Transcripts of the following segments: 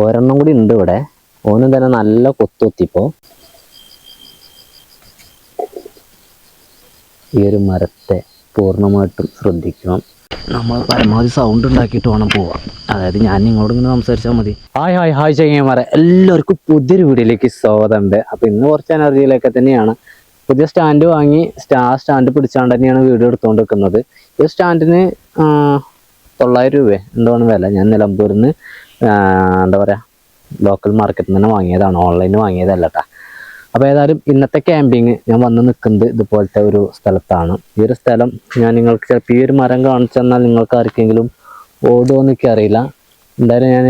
ഒരെണ്ണം കൂടി ഉണ്ട് ഇവിടെ. ഓനും തന്നെ നല്ല കൊത്തുത്തിപ്പോ. ഈ ഒരു മരത്തെ പൂർണ്ണമായിട്ടും ശ്രദ്ധിക്കണം. നമ്മൾ പരമാവധി സൗണ്ട് ഉണ്ടാക്കിയിട്ട് വേണം പോവാം. അതായത് ഞാൻ നിങ്ങളോട് ഇങ്ങനെ സംസാരിച്ചാൽ മതി. ഹായ് ഹായ് ഹായ് ചങ്ങന്മാരെ, എല്ലാവർക്കും പുതിയൊരു വീഡിയോയിലേക്ക് സ്വാഗതമുണ്ട്. അപ്പോൾ ഇന്ന് കുറച്ച് എനർജിയിലൊക്കെ തന്നെയാണ്. പുതിയ സ്റ്റാൻഡ് വാങ്ങി സ്റ്റാൻഡ് പിടിച്ചാണ്ട് തന്നെയാണ് വീഡിയോ എടുത്തുകൊണ്ടിരിക്കുന്നത്. ഈ സ്റ്റാൻഡിന് 900 രൂപ എന്താണ് വില. ഞാൻ നിലമ്പൂരിൽ നിന്ന് എന്താ പറയുക ലോക്കൽ മാർക്കറ്റിൽ നിന്ന് വാങ്ങിയതാണ്, ഓൺലൈനിൽ വാങ്ങിയതല്ല കേട്ടോ. അപ്പോൾ ഏതായാലും ഇന്നത്തെ ക്യാമ്പിങ് ഞാൻ വന്ന് നിൽക്കുന്നത് ഇതുപോലത്തെ ഒരു സ്ഥലത്താണ്. ഈ ഒരു സ്ഥലം ഞാൻ നിങ്ങൾക്ക് ചിലപ്പോൾ ഈ ഒരു മരം കാണിച്ചു തന്നാൽ നിങ്ങൾക്ക് ആർക്കെങ്കിലും ഓടുമോ എന്നൊക്കെ അറിയില്ല. എന്തായാലും ഞാൻ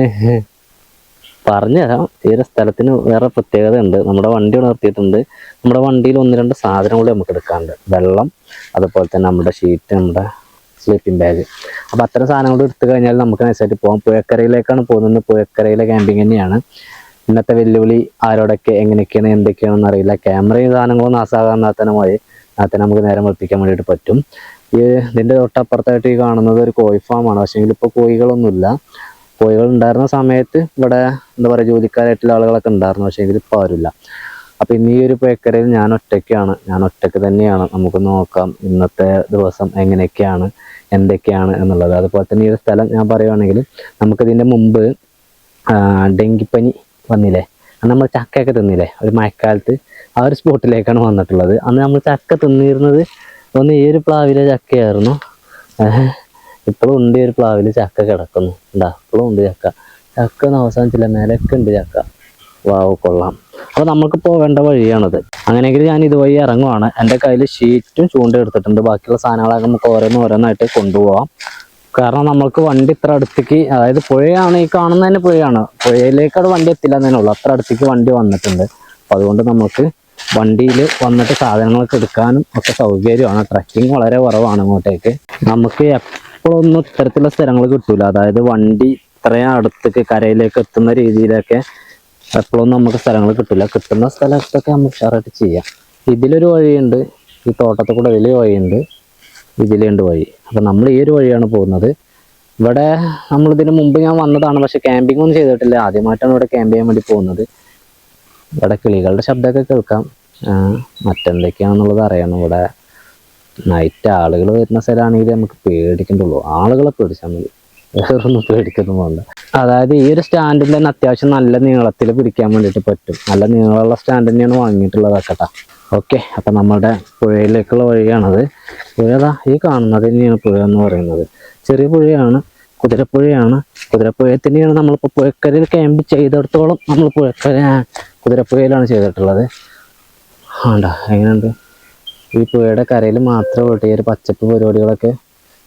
പറഞ്ഞുതരാം. ഈ ഒരു സ്ഥലത്തിന് വേറെ പ്രത്യേകത ഉണ്ട്. നമ്മുടെ വണ്ടി നിർത്തിയിട്ടുണ്ട്. നമ്മുടെ വണ്ടിയിൽ 1-2 സാധനം കൂടി നമുക്ക് എടുക്കാറുണ്ട്. വെള്ളം, അതുപോലെ തന്നെ നമ്മുടെ ഷീറ്റ്, നമ്മുടെ സ്ലീപ്പിംഗ് ബാഗ്. അപ്പോൾ അത്തരം സാധനങ്ങൾ എടുത്തു കഴിഞ്ഞാൽ നമുക്ക് നൈസായിട്ട് പോകാം. പുഴക്കരയിലേക്കാണ് പോകുന്നത്. പുഴക്കരയിലെ ക്യാമ്പിങ് തന്നെയാണ്. ഇന്നത്തെ വെല്ലുവിളി ആരോടൊക്കെ എങ്ങനെയൊക്കെയാണ് എന്തൊക്കെയാണെന്ന് അറിയില്ല. ക്യാമറയും സാധനങ്ങളും നാസാകാന്നാത്തനമായി നമുക്ക് നേരം വെളുപ്പിക്കാൻ വേണ്ടിയിട്ട് പറ്റും. ഇതിൻ്റെ തൊട്ടപ്പുറത്തായിട്ട് ഈ കാണുന്നത് ഒരു കോഴി ഫാമാണ്. പക്ഷേ ഇപ്പോൾ കോഴികളൊന്നുമില്ല. കോഴികൾ ഉണ്ടായിരുന്ന സമയത്ത് ഇവിടെ എന്താ പറയുക ജോലിക്കാരായിട്ടുള്ള ആളുകളൊക്കെ ഉണ്ടായിരുന്നു. പക്ഷേ ഇപ്പോൾ ആരുമില്ല. അപ്പോൾ ഇന്ന് ഈ ഒരു പുഴക്കരയിൽ ഞാൻ ഒറ്റയ്ക്ക് തന്നെയാണ്. നമുക്ക് നോക്കാം ഇന്നത്തെ ദിവസം എങ്ങനെയൊക്കെയാണ് എന്തൊക്കെയാണ് എന്നുള്ളത്. അതുപോലെ തന്നെ ഈ ഒരു സ്ഥലം ഞാൻ പറയുകയാണെങ്കിൽ നമുക്കിതിൻ്റെ മുമ്പ് ഡെങ്കിപ്പനി വന്നില്ലേ, അന്ന് നമ്മൾ ചക്കയൊക്കെ തിന്നില്ലേ ഒരു മഴക്കാലത്ത്, ആ ഒരു സ്പോട്ടിലേക്കാണ് വന്നിട്ടുള്ളത്. അന്ന് നമ്മൾ ചക്ക തിന്നിരുന്നത് ഒന്ന് ഈ ഒരു പ്ലാവിലെ ചക്കയായിരുന്നു. ഇപ്പോഴും ഉണ്ട് ഈ ഒരു പ്ലാവിൽ ചക്ക കിടക്കുന്നു. ഇപ്പോഴും ഉണ്ട് ചക്ക ഒന്നും അവസാനിച്ചില്ല, മേലൊക്കെ ഉണ്ട് ചക്ക. വാവ്, കൊള്ളാം. അപ്പോൾ നമുക്ക് പോകേണ്ട വഴിയാണത്. അങ്ങനെയെങ്കിൽ ഞാൻ ഇതുവഴി ഇറങ്ങുവാണ്. എൻ്റെ കയ്യിൽ ഷീറ്റും ചൂണ്ട എടുത്തിട്ടുണ്ട്. ബാക്കിയുള്ള സാധനങ്ങളൊക്കെ നമുക്ക് ഓരോന്നായിട്ട് കൊണ്ടുപോകാം. കാരണം നമ്മൾക്ക് വണ്ടി ഇത്ര അടുത്തേക്ക്, അതായത് പുഴയാണ് ഈ കാണുന്ന തന്നെ പുഴയാണ്, പുഴയിലേക്ക് അത് വണ്ടി എത്തില്ല എന്നേ ഉള്ളൂ. അത്ര അടുത്തേക്ക് വണ്ടി വന്നിട്ടുണ്ട്. അപ്പോൾ അതുകൊണ്ട് നമുക്ക് വണ്ടിയിൽ വന്നിട്ട് സാധനങ്ങളൊക്കെ എടുക്കാനും ഒക്കെ സൗകര്യമാണ്. ട്രക്കിങ് വളരെ കുറവാണ് ഇങ്ങോട്ടേക്ക്. നമുക്ക് എപ്പോഴൊന്നും ഇത്തരത്തിലുള്ള സ്ഥലങ്ങൾ കിട്ടൂല. അതായത് വണ്ടി ഇത്രയും അടുത്തേക്ക് കരയിലേക്ക് എത്തുന്ന രീതിയിലൊക്കെ എപ്പോഴൊന്നും നമുക്ക് സ്ഥലങ്ങൾ കിട്ടില്ല. കിട്ടുന്ന സ്ഥലത്തൊക്കെ നമുക്ക് ഉഷാറായിട്ട് ചെയ്യാം. ഇതിലൊരു വഴിയുണ്ട്, ഈ തോട്ടത്തിൽ കൂടെ വലിയ വഴിയുണ്ട്, ഇതിലുണ്ട് വഴി. അപ്പം നമ്മൾ ഈ ഒരു വഴിയാണ് പോകുന്നത്. ഇവിടെ നമ്മളിതിന് മുമ്പ് ഞാൻ വന്നതാണ്, പക്ഷെ ക്യാമ്പിംഗ് ഒന്നും ചെയ്തിട്ടില്ല. ആദ്യമായിട്ടാണ് ഇവിടെ ക്യാമ്പ് ചെയ്യാൻ വേണ്ടി പോകുന്നത്. ഇവിടെ കിളികളുടെ ശബ്ദമൊക്കെ കേൾക്കാം. മറ്റെന്തൊക്കെയാണെന്നുള്ളത് അറിയണം. ഇവിടെ നൈറ്റ് ആളുകൾ വരുന്ന സ്ഥലമാണെങ്കിൽ നമുക്ക് പേടിക്കണ്ടുള്ളൂ. ആളുകളെ പേടിച്ചാൽ മതി, വേറൊന്നും പേടിക്കൊന്നും വേണ്ട. അതായത് ഈ ഒരു സ്റ്റാൻഡിൽ തന്നെ അത്യാവശ്യം നല്ല നീളത്തിൽ പിടിക്കാൻ വേണ്ടിയിട്ട് പറ്റും. നല്ല നീളമുള്ള സ്റ്റാൻഡ് തന്നെയാണ് വാങ്ങിയിട്ടുള്ളതൊക്കെ കേട്ടോ. ഓക്കെ, അപ്പം നമ്മുടെ പുഴയിലേക്കുള്ള വഴിയാണത്. പുഴ ഈ കാണുന്നത് തന്നെയാണ് പുഴ എന്ന് പറയുന്നത്. ചെറിയ പുഴയാണ്, കുതിരപ്പുഴയാണ്. കുതിരപ്പുഴയിൽ തന്നെയാണ് നമ്മളിപ്പോൾ പുഴക്കരയിൽ ക്യാമ്പ് ചെയ്തിടത്തോളം നമ്മൾ കുതിരപ്പുഴയിലാണ് ചെയ്തിട്ടുള്ളത്. എങ്ങനെയുണ്ട് ഈ പുഴയുടെ കരയിൽ മാത്രമേ ഈ ഒരു പച്ചപ്പ് പരിപാടികളൊക്കെ.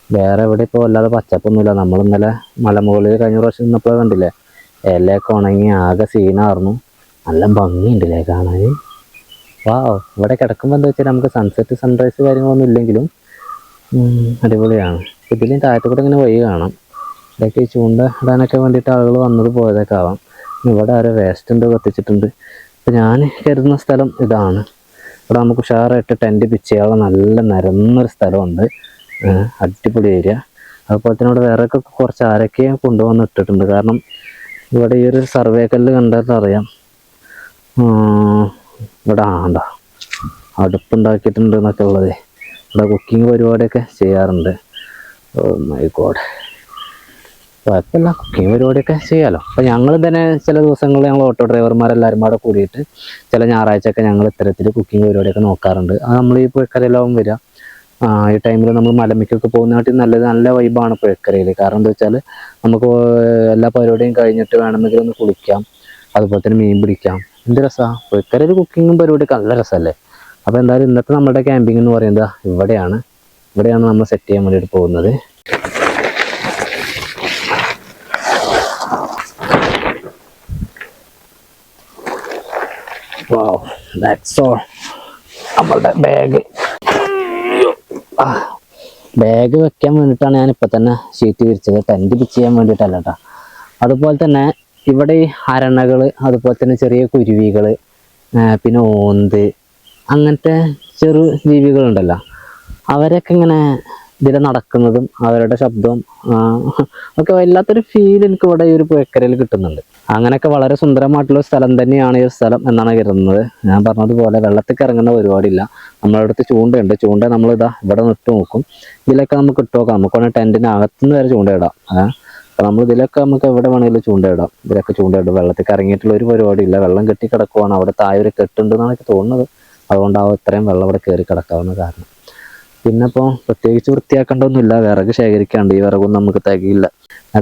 വേറെ എവിടെ ഇപ്പോൾ വല്ലാതെ പച്ചപ്പൊന്നുമില്ല. നമ്മൾ ഇന്നലെ മലമുകളിൽ കഴിഞ്ഞ പ്രാവശ്യം നിന്നപ്പോൾ കണ്ടില്ലേ, ഇലയൊക്കെ ഉണങ്ങി ആകെ സീനായിരുന്നു. നല്ല ഭംഗിയുണ്ടല്ലേ കാണാൻ. ഇവിടെ കിടക്കുമ്പോൾ എന്താ വെച്ചാൽ നമുക്ക് സൺസെറ്റ് സൺറൈസ് കാര്യങ്ങളൊന്നും ഇല്ലെങ്കിലും അടിപൊളിയാണ്. ഇതിലും താഴത്തു കൂടെ ഇങ്ങനെ വഴി കാണാം. ഇതൊക്കെ ഈ ചൂണ്ട ഇടാനൊക്കെ വേണ്ടിയിട്ട് ആളുകൾ വന്നത് പോയതൊക്കെ ആവാം. ഇവിടെ ആരോ വേസ്റ്റ് ഉണ്ട് കത്തിച്ചിട്ടുണ്ട്. അപ്പോൾ ഞാൻ കരുതുന്ന സ്ഥലം ഇതാണ്. ഇവിടെ നമുക്ക് ഉഷാറായിട്ട് ടെൻറ്റ് പിച്ച് ചെയ്യാനുള്ള നല്ല നിരന്നൊരു സ്ഥലമുണ്ട്. അടിപൊളി ഏരിയ. അതുപോലെ തന്നെ ഇവിടെ വേറെ കുറച്ച് ആരൊക്കെ കൊണ്ടുവന്ന് ഇട്ടിട്ടുണ്ട്. കാരണം ഇവിടെ ഈ ഒരു സർവേ കല്ല് കണ്ടാൽ അറിയാം. ഇവിടെ അടുപ്പുണ്ടാക്കിയിട്ടുണ്ട് എന്നൊക്കെ ഉള്ളത്. ഇവിടെ കുക്കിംഗ് പരിപാടിയൊക്കെ ചെയ്യാറുണ്ട്. ഓ മൈ ഗോഡ്, കുഴപ്പമില്ല, കുക്കിംഗ് പരിപാടിയൊക്കെ ചെയ്യാമല്ലോ. അപ്പോൾ ഞങ്ങൾ തന്നെ ചില ദിവസങ്ങളിൽ ഞങ്ങൾ ഓട്ടോ ഡ്രൈവർമാരെല്ലാവരും കൂടെ കൂടിയിട്ട് ചില ഞായറാഴ്ചയൊക്കെ ഞങ്ങൾ ഇത്തരത്തിൽ കുക്കിംഗ് പരിപാടിയൊക്കെ നോക്കാറുണ്ട്. അത് നമ്മൾ ഈ പുഴക്കരയിലാവും വരിക. ഈ ടൈമിൽ നമ്മൾ മലമിക്കൊക്കെ പോകുന്നതായിട്ട് നല്ല വൈബാണ് പുഴക്കരയിൽ. കാരണം എന്താ വെച്ചാൽ നമുക്ക് എല്ലാ പരിപാടിയും കഴിഞ്ഞിട്ട് വേണമെങ്കിൽ ഒന്ന് കുളിക്കാം, അതുപോലെ തന്നെ മീൻ പിടിക്കാം. എന്ത് രസമാണ് പുഴക്കരയിൽ കുക്കിങ്ങും പരിപാടിയൊക്കെ നല്ല രസമല്ലേ. അപ്പോൾ എന്തായാലും ഇന്നത്തെ നമ്മുടെ ക്യാമ്പിംഗ് എന്ന് പറയുന്നത് ഇവിടെയാണ് നമ്മൾ സെറ്റ് ചെയ്യാൻ വേണ്ടിയിട്ട് പോകുന്നത്. വാവ്, ദാറ്റ്സ് ഓൾ. നമ്മളുടെ ബാഗ് വെക്കാൻ വേണ്ടിയിട്ടാണ് ഞാനിപ്പോൾ തന്നെ ഷീറ്റ് വിരിച്ചത്, ടെൻറ്റ് പിച്ച് ചെയ്യാൻ വേണ്ടിയിട്ടല്ല കേട്ടോ. അതുപോലെ തന്നെ ഇവിടെ ഈ അരണകൾ, അതുപോലെ തന്നെ ചെറിയ കുരുവികൾ, പിന്നെ ഓന്ത്, അങ്ങനത്തെ ചെറു ജീവികളുണ്ടല്ലോ, അവരൊക്കെ ഇങ്ങനെ ഇതിൽ നടക്കുന്നതും അവരുടെ ശബ്ദവും ഒക്കെ വല്ലാത്തൊരു ഫീൽ എനിക്ക് ഇവിടെ ഈ ഒരു പുഴക്കരയിൽ കിട്ടുന്നുണ്ട്. അങ്ങനെയൊക്കെ വളരെ സുന്ദരമായിട്ടുള്ള സ്ഥലം തന്നെയാണ് ഈ സ്ഥലം എന്നാണ് കരുതുന്നത്. ഞാൻ പറഞ്ഞതുപോലെ വെള്ളത്തിൽ ഇറങ്ങുന്ന പരിപാടിയില്ല. നമ്മളെ അടുത്ത് ചൂണ്ടയുണ്ട്. ചൂണ്ട നമ്മളിതാ ഇവിടെ നിട്ട് നോക്കും. ഇതിലൊക്കെ നമുക്ക് ഇട്ട് നോക്കാം. നമുക്ക് വേണമെങ്കിൽ ടെൻറ്റിന് അകത്തുനിന്ന് വരെ ചൂണ്ടയിടാം. അപ്പോൾ നമ്മൾ ഇതിലൊക്കെ നമുക്ക് എവിടെ വേണമെങ്കിലും ചൂണ്ടയിടാം. ഇതിലൊക്കെ ചൂണ്ടയിടും. വെള്ളത്തിൽ ഇറങ്ങിയിട്ടുള്ള ഒരു പരിപാടിയില്ല. വെള്ളം കെട്ടി കിടക്കുവാണ്. അവിടെ താഴെ ഒരു കെട്ടുണ്ടെന്നാണ് എനിക്ക് തോന്നുന്നത്. അതുകൊണ്ടാവും ഇത്രയും വെള്ളം ഇവിടെ കയറി കിടക്കാവുന്ന കാരണം. പിന്നെ ഇപ്പോൾ പ്രത്യേകിച്ച് വൃത്തിയാക്കേണ്ടതൊന്നുമില്ല. വിറക് ശേഖരിക്കാണ്ട്. ഈ വിറകൊന്നും നമുക്ക് തികയില്ല.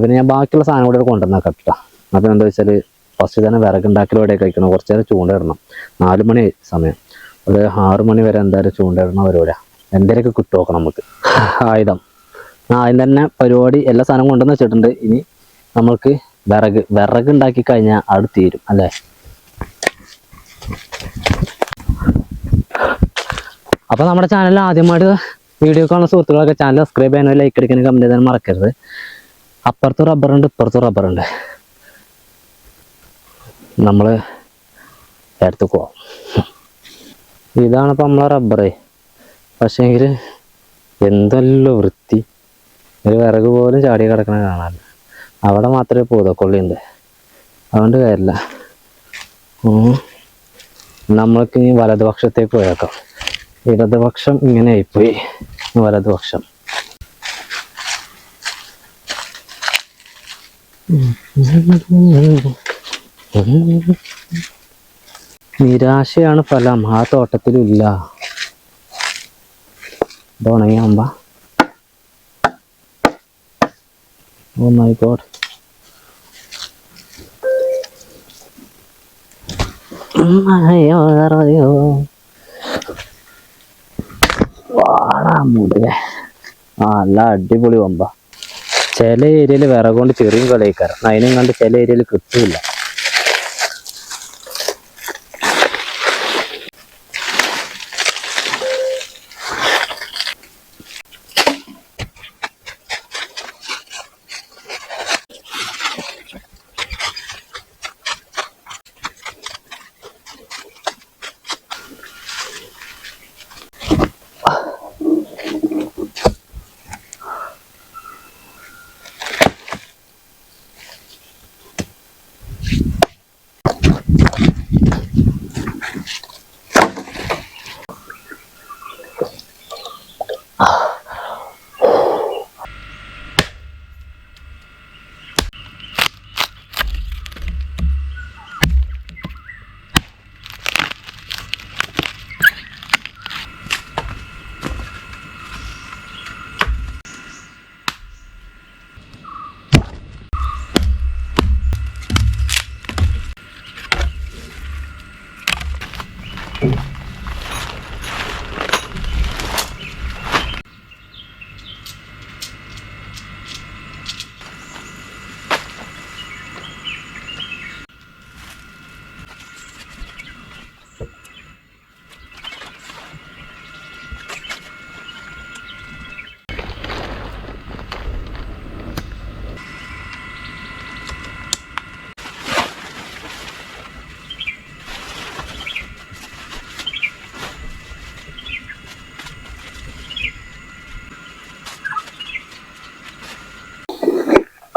പിന്നെ ഞാൻ ബാക്കിയുള്ള സാധനം കൂടെ കൊണ്ടുവന്നേക്കാം കേട്ടോ. അപ്പോൾ എന്താ വെച്ചാൽ ഫസ്റ്റ് തന്നെ വിറകുണ്ടാക്കലോടെ കഴിക്കണം. കുറച്ച് നേരം ചൂണ്ടയിടണം. 4 മണി സമയം, ഒരു 6 മണി വരെ എന്തായാലും ചൂണ്ടയിടണം പരിപാടിയാണ്. എന്തെങ്കിലുമൊക്കെ കിട്ടു നോക്കണം നമുക്ക്. ആയുധം ആദ്യം തന്നെ പരിപാടി എല്ലാ സാധനവും കൊണ്ടുവന്ന് വെച്ചിട്ടുണ്ട്. ഇനി നമ്മൾക്ക് വിറക് ഉണ്ടാക്കി കഴിഞ്ഞാൽ അത് തീരും അല്ലേ. അപ്പോൾ നമ്മുടെ ചാനൽ ആദ്യമായിട്ട് വീഡിയോ കാണുന്ന സുഹൃത്തുക്കളൊക്കെ ചാനൽ സബ്സ്ക്രൈബ് ചെയ്യാനോ ലൈക്ക് അടിക്കാനോ കമൻറ്റ് ചെയ്യാൻ മറക്കരുത്. അപ്പുറത്തും റബ്ബറുണ്ട്, ഇപ്പുറത്തും റബ്ബറുണ്ട്. നമ്മൾ എടുത്ത് പോവാം. ഇതാണിപ്പോൾ നമ്മളെ റബ്ബറേ. പക്ഷേങ്കിൽ എന്തെല്ലോ വൃത്തി. ഒരു വിറക് പോലും ചാടി കിടക്കണ കാണാൻ. അവിടെ മാത്രമേ പൂതക്കൊള്ളിയുണ്ട്. അതുകൊണ്ട് കാര്യമില്ല. നമ്മൾക്ക് ഇനി വലതുപക്ഷത്തേക്ക് പോയേക്കാം. ഇടതുപക്ഷം ഇങ്ങനെ ആയിപ്പോയി. വലതുപക്ഷം നിരാശയാണ് ഫലം. ആ തോട്ടത്തിലില്ല. ഇത് ഉണങ്ങിയാകുമ്പ ഓ മൈ ഗോഡ്. നല്ല അടിപൊളി വമ്പ. ചില ഏരിയയിൽ വിറക് കൊണ്ട് ചെറിയ കളിക്കാരം. അതിനും കണ്ട് ചില ഏരിയയിൽ കിട്ടൂല.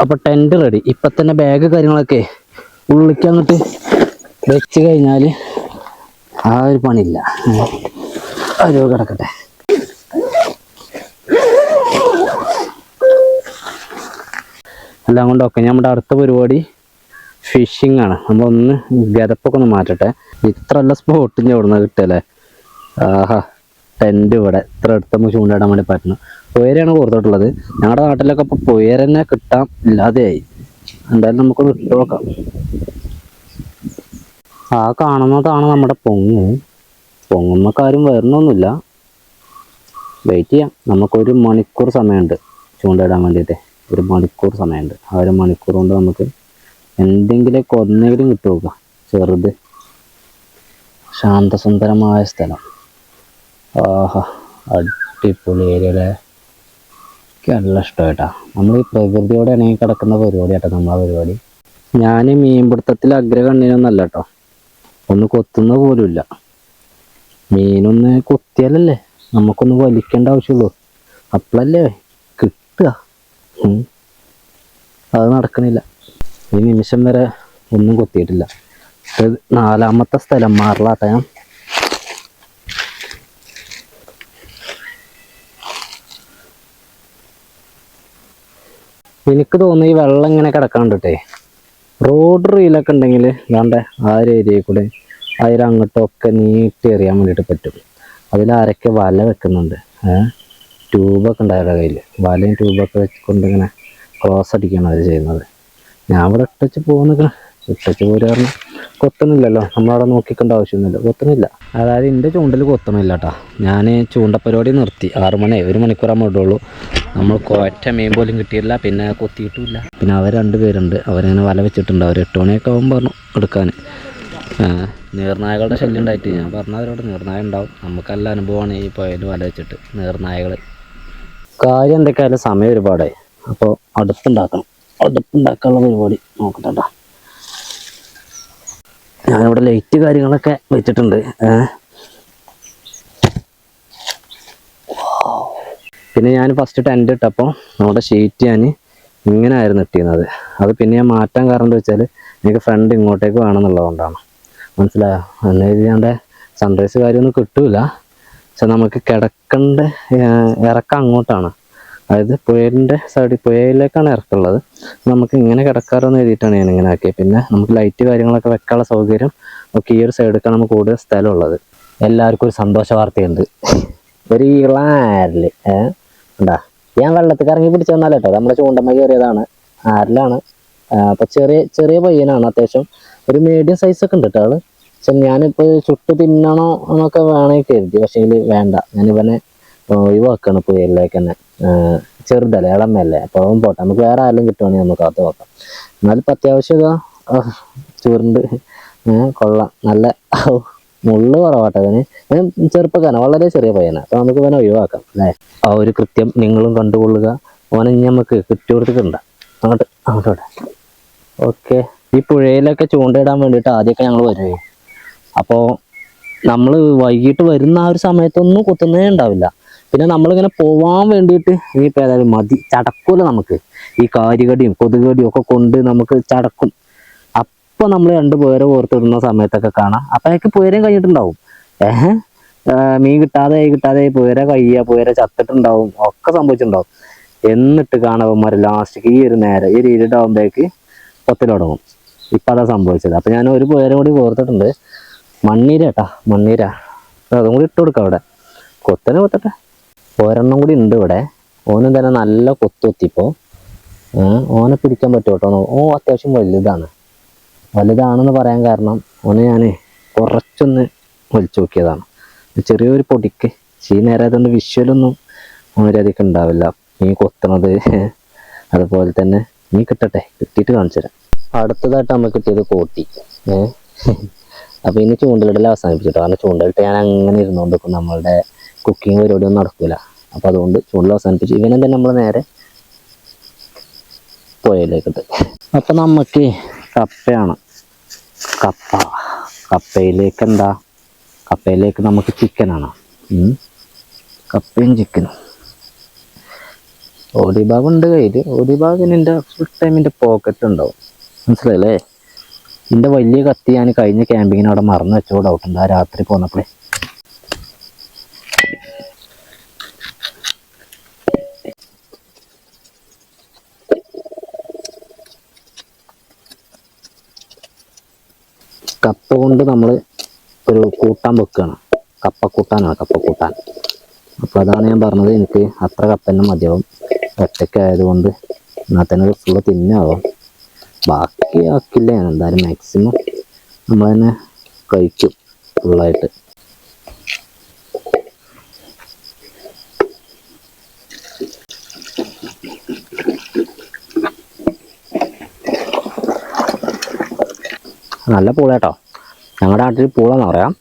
അപ്പോൾ ടെൻറ്റ് റെഡി. ഇപ്പം തന്നെ ബാഗ് കാര്യങ്ങളൊക്കെ ഉള്ളിലേക്ക് അങ്ങോട്ട് വെച്ച് കഴിഞ്ഞാൽ ആ ഒരു പണിയില്ല. ഒരു കിടക്കട്ടെ. എല്ലാം കൊണ്ടൊക്കെ നമ്മുടെ അടുത്ത പരിപാടി ഫിഷിംഗ് ആണ്. നമ്മളൊന്ന് ഗതപ്പൊക്കെ ഒന്ന് മാറ്റട്ടെ. ഇത്ര നല്ല സ്പോട്ട് ഞാൻ ഇവിടുന്ന് കിട്ടല്ലേ. ആഹാ, ടെൻറ്റ് ഇവിടെ ഇത്ര അടുത്ത് നമുക്ക് ചൂണ്ടിടാൻ വേണ്ടി പറ്റുന്നു. പുയരാണ് കൊടുത്തിട്ടുള്ളത്. ഞങ്ങളുടെ നാട്ടിലൊക്കെ ഇപ്പോൾ പുയർ തന്നെ കിട്ടാൻ ഇല്ലാതെയായി. എന്തായാലും നമുക്കൊന്ന് ഇട്ട് നോക്കാം. ആ കാണുന്നതാണ് നമ്മുടെ പൊങ്ങ്. പൊങ്ങുമ്മക്കാരും വരണമൊന്നുമില്ല. വെയിറ്റ് ചെയ്യാം. നമുക്കൊരു മണിക്കൂർ സമയമുണ്ട് ചൂണ്ടിടാൻ വേണ്ടിയിട്ട്. 1 മണിക്കൂർ സമയമുണ്ട്. ആ 1 മണിക്കൂർ കൊണ്ട് നമുക്ക് എന്തെങ്കിലുമൊക്കെ ഒന്നെങ്കിലും കിട്ടു നോക്കാം. ചെറുത് ശാന്തസുന്ദരമായ സ്ഥലം. ആഹാ, അടിപൊളി ഏരിയയിലെ എനിക്ക് നല്ല ഇഷ്ടമായിട്ടാ. നമ്മൾ ഈ പ്രകൃതിയോടെ ഇണങ്ങി കിടക്കുന്ന പരിപാടിയാട്ടോ നമ്മളെ പരിപാടി. ഞാൻ മീൻപിടുത്തത്തിൽ അഗ്രകണ്ണിനൊന്നല്ല കേട്ടോ. ഒന്ന് കൊത്തുന്ന പോലുമില്ല. മീനൊന്ന് കൊത്തിയാലല്ലേ നമുക്കൊന്ന് വലിക്കേണ്ട ആവശ്യമുള്ളൂ. അപ്പോഴല്ലേ കിട്ടുക. അത് നടക്കണില്ല. ഈ നിമിഷം വരെ ഒന്നും കൊത്തിയിട്ടില്ല. ഇത് 4ാമത്തെ സ്ഥലം മാറലാട്ടെ ഞാൻ. എനിക്ക് തോന്നുന്നു ഈ വെള്ളം ഇങ്ങനെ കിടക്കാണ്ടിട്ടേ റോഡ് റീലൊക്കെ ഉണ്ടെങ്കിൽ വേണ്ട ആ ഒരു ഏരിയയിൽ കൂടെ അങ്ങോട്ടൊക്കെ നീട്ടി എറിയാൻ വേണ്ടിയിട്ട് പറ്റും. അതിലാരൊക്കെ വല വെക്കുന്നുണ്ട്. ട്യൂബൊക്കെ ഉണ്ടായിരുന്നു കയ്യിൽ. വലയും ട്യൂബൊക്കെ വെച്ചുകൊണ്ട് ഇങ്ങനെ ക്രോസ് അടിക്കുകയാണ് അവർ ചെയ്യുന്നത്. ഞാൻ ഇവിടെ ഇട്ടച്ച് പോകുന്ന ഇട്ടച്ച് പോരാറിന് കൊത്തണില്ലല്ലോ. നമ്മളവിടെ നോക്കിക്കേണ്ട ആവശ്യമൊന്നുമില്ല, കൊത്തണില്ല. അതായത് എൻ്റെ ചൂണ്ടൽ കൊത്തണില്ല കേട്ടോ. ഞാൻ ചൂണ്ടപ്പരിപാടി നിർത്തി. 6 മണി 1 മണിക്കൂറാകുമ്പോൾ ഇടുള്ളൂ. നമ്മൾ ഒറ്റ മീൻ പോലും കിട്ടിയില്ല, പിന്നെ കൊത്തിയിട്ടുമില്ല. പിന്നെ അവർ 2 പേരുണ്ട്, അവരങ്ങനെ വല വെച്ചിട്ടുണ്ട്. അവർ 8 മണിയൊക്കെ ആകുമ്പോൾ പറഞ്ഞു എടുക്കാൻ. നീർനായകളുടെ ശല്യം ഉണ്ടായിട്ട് ഞാൻ പറഞ്ഞവരോട് നീർനായ ഉണ്ടാവും. നമുക്കല്ല അനുഭവമാണ് ഈ പുഴയിൽ വല വെച്ചിട്ട് നീർനായകൾ. കാര്യം എന്തൊക്കെയായാലും സമയം ഒരുപാടായി. അപ്പോൾ അടുപ്പുണ്ടാക്കണം. അടുപ്പുണ്ടാക്കാനുള്ള പരിപാടി നോക്കട്ടെ. ഞാനിവിടെ ലൈറ്റ് കാര്യങ്ങളൊക്കെ വെച്ചിട്ടുണ്ട്. പിന്നെ ഞാൻ ഫസ്റ്റ് ടെൻ്റ് ഇട്ടപ്പോൾ നമ്മുടെ ഷീറ്റ് ഞാൻ ഇങ്ങനെ ആയിരുന്നു ഇട്ടിരുന്നത്. അത് പിന്നെ ഞാൻ മാറ്റാൻ കാരണം എന്താ വെച്ചാൽ എനിക്ക് ഫ്രണ്ട് ഇങ്ങോട്ടേക്ക് വേണമെന്നുള്ളതുകൊണ്ടാണ്. മനസ്സിലായോ? എന്നുവെച്ചാൽ സൺറൈസ് കാര്യമൊന്നും കിട്ടൂല. പക്ഷെ നമുക്ക് കിടക്കേണ്ട ഇറക്കം അങ്ങോട്ടാണ്. അതായത് പുഴയിൻ്റെ സൈഡിൽ, പുഴയിലേക്കാണ് ഇറക്കുള്ളത്. നമുക്ക് ഇങ്ങനെ കിടക്കാറെന്ന് എഴുതിയിട്ടാണ് ഞാൻ ഇങ്ങനെ ആക്കിയത്. പിന്നെ നമുക്ക് ലൈറ്റ് കാര്യങ്ങളൊക്കെ വെക്കാനുള്ള സൗകര്യം ഒക്കെ ഈ ഒരു സൈഡിലേക്കാണ് നമുക്ക് കൂടുതൽ സ്ഥലമുള്ളത്. എല്ലാവർക്കും ഒരു സന്തോഷ വാർത്തയുണ്ട്. ഒരു ഈളാരല് ഉണ്ടാ. ഞാൻ വെള്ളത്തിൽ ഇറങ്ങി പിടിച്ചു തന്നാൽ കേട്ടോ, നമ്മുടെ ചൂണ്ടമ്മ കയറിയതാണ്. ആരലാണ്. അപ്പം ചെറിയ പയ്യനാണ്. അത്യാവശ്യം ഒരു മീഡിയം സൈസൊക്കെ ഉണ്ട് കേട്ടോ ആള്. പക്ഷെ ഞാനിപ്പോൾ ചുട്ട് തിന്നണോ എന്നൊക്കെ വേണമെങ്കിൽ കരുതി. പക്ഷേ വേണ്ട, ഞാനിവനെ ഒഴിവാക്കാണ് പുഴയിലേക്ക് തന്നെ. ചെറുതല്ലേ, ഇളമല്ലേ, അപ്പോൾ അവൻ പോട്ടെ. നമുക്ക് വേറെ ആരെങ്കിലും കിട്ടുവാണെങ്കിൽ നമുക്ക് കാത്ത് നോക്കാം. എന്നാലും ഇപ്പം അത്യാവശ്യം ചൂരുണ്ട്. കൊള്ളാം. നല്ല മുള്ള് കുറവാട്ടെ അവന്. ചെറുപ്പക്കാരനാണ്, വളരെ ചെറിയ പയ്യനാണ്. അപ്പോൾ നമുക്ക് ഇവനെ ഒഴിവാക്കാം അല്ലേ. ആ ഒരു കൃത്യം നിങ്ങളും കണ്ടുകൊള്ളുക. ഓനെ ഇനി നമുക്ക് കിട്ടി കൊടുത്തിട്ടുണ്ട്. അങ്ങോട്ടോട്ടെ. ഓക്കെ. ഈ പുഴയിലൊക്കെ ചൂണ്ടയിടാൻ വേണ്ടിയിട്ട് ആദ്യമൊക്കെ ഞങ്ങൾ വരുവേ. അപ്പോൾ നമ്മൾ വൈകിട്ട് വരുന്ന ആ ഒരു സമയത്തൊന്നും കൊത്തുന്നേ ഉണ്ടാവില്ല. പിന്നെ നമ്മളിങ്ങനെ പോവാൻ വേണ്ടിയിട്ട് ഇനിയിപ്പോൾ ഏതായാലും മതി, ചടക്കൂല നമുക്ക്. ഈ കാരികടിയും കൊതുകടിയും ഒക്കെ കൊണ്ട് നമുക്ക് ചടക്കും. അപ്പോൾ നമ്മൾ 2 പേരെ ഓർത്തിടുന്ന സമയത്തൊക്കെ കാണാം. അപ്പോഴേക്ക് പുയരയും കഴിഞ്ഞിട്ടുണ്ടാവും. മീൻ കിട്ടാതെ പുയര പുയര ചത്തിട്ടുണ്ടാവും, ഒക്കെ സംഭവിച്ചിട്ടുണ്ടാവും. എന്നിട്ട് കാണവന്മാർ ലാസ്റ്റ് ഈ ഒരു നേരം ഈ ഒരു ഇരുടാവുമ്പോഴേക്ക് കൊത്തിൽ തുടങ്ങും. ഇപ്പം അതാ സംഭവിച്ചത്. അപ്പം ഞാൻ ഒരു പുയരം കൂടി ഓർത്തിട്ടുണ്ട്. മണ്ണീര കേട്ടാ, മണ്ണീര. അതും കൂടി ഇട്ട് കൊടുക്കാം അവിടെ. കൊത്തട്ടെ. ഒരെണ്ണം കൂടി ഉണ്ട് ഇവിടെ. ഓനും തന്നെ നല്ല കൊത്തിപ്പോൾ. ഓനെ പിടിക്കാൻ പറ്റും കേട്ടോ. അത്യാവശ്യം വലുതാണെന്ന് പറയാൻ കാരണം ഓനെ ഞാൻ കുറച്ചൊന്ന് വലിച്ചു നോക്കിയതാണ്. ചെറിയൊരു പൊടിക്ക്. ഈ നേരം അതുകൊണ്ട് വിഷ്വലൊന്നും വളരെയധികം ഉണ്ടാവില്ല. നീ കൊത്തണത്. അതുപോലെ തന്നെ നീ കിട്ടിയിട്ട് കാണിച്ചു തരാം. അടുത്തതായിട്ട് നമുക്ക് കിട്ടിയത് കോട്ടി. അപ്പോൾ ഇനി ചൂണ്ടലിടൽ അവസാനിപ്പിച്ചിട്ടോ. കാരണം ചൂണ്ടലിട്ട് ഞാൻ അങ്ങനെ ഇരുന്നുകൊണ്ടിരിക്കും. നമ്മളുടെ കുക്കിംഗ് പരിപാടിയൊന്നും നടക്കില്ല. അപ്പോൾ അതുകൊണ്ട് ചൂണ്ടൽ അവസാനിപ്പിച്ചു. ഇവനെ തന്നെ നമ്മൾ നേരെ പുഴയിലേക്കിട്ട്. അപ്പം നമുക്ക് കപ്പയാണ്. കപ്പയിലേക്ക് നമുക്ക് ചിക്കനാണ്. കപ്പയും ചിക്കനും. ഓടി ഭാഗം ഉണ്ട് കയ്യിൽ. ഓടി ഭാഗം എൻ്റെ ഫുൾ ടൈം എൻ്റെ പോക്കറ്റുണ്ടാവും. മനസ്സിലായില്ലേ? എൻ്റെ വലിയ കത്തി ഞാൻ കഴിഞ്ഞ ക്യാമ്പിങ്ങിന് അവിടെ മറന്നു വെച്ചോ ഡൗട്ടുണ്ട്. ആ രാത്രി പോന്നപ്പോഴേ. കപ്പ കൊണ്ട് നമ്മൾ ഒരു കൂട്ടാൻ വെക്കുകയാണ്. കപ്പക്കൂട്ടാൻ. അപ്പോൾ അതാണ് ഞാൻ പറഞ്ഞത്. എനിക്ക് അത്ര കപ്പ തന്നെ മതിയാവും. ഒറ്റയ്ക്ക് ആയതുകൊണ്ട് എന്നാൽ തന്നെ ഫുള്ള് തിന്നാവും. ബാക്കി ആക്കില്ല ഞാൻ. എന്തായാലും മാക്സിമം നമ്മൾ തന്നെ കഴിക്കും ഫുള്ളായിട്ട്. നല്ല പൂള കേട്ടോ. ഞങ്ങളുടെ നാട്ടിൽ പൂളെന്ന് പറയാം.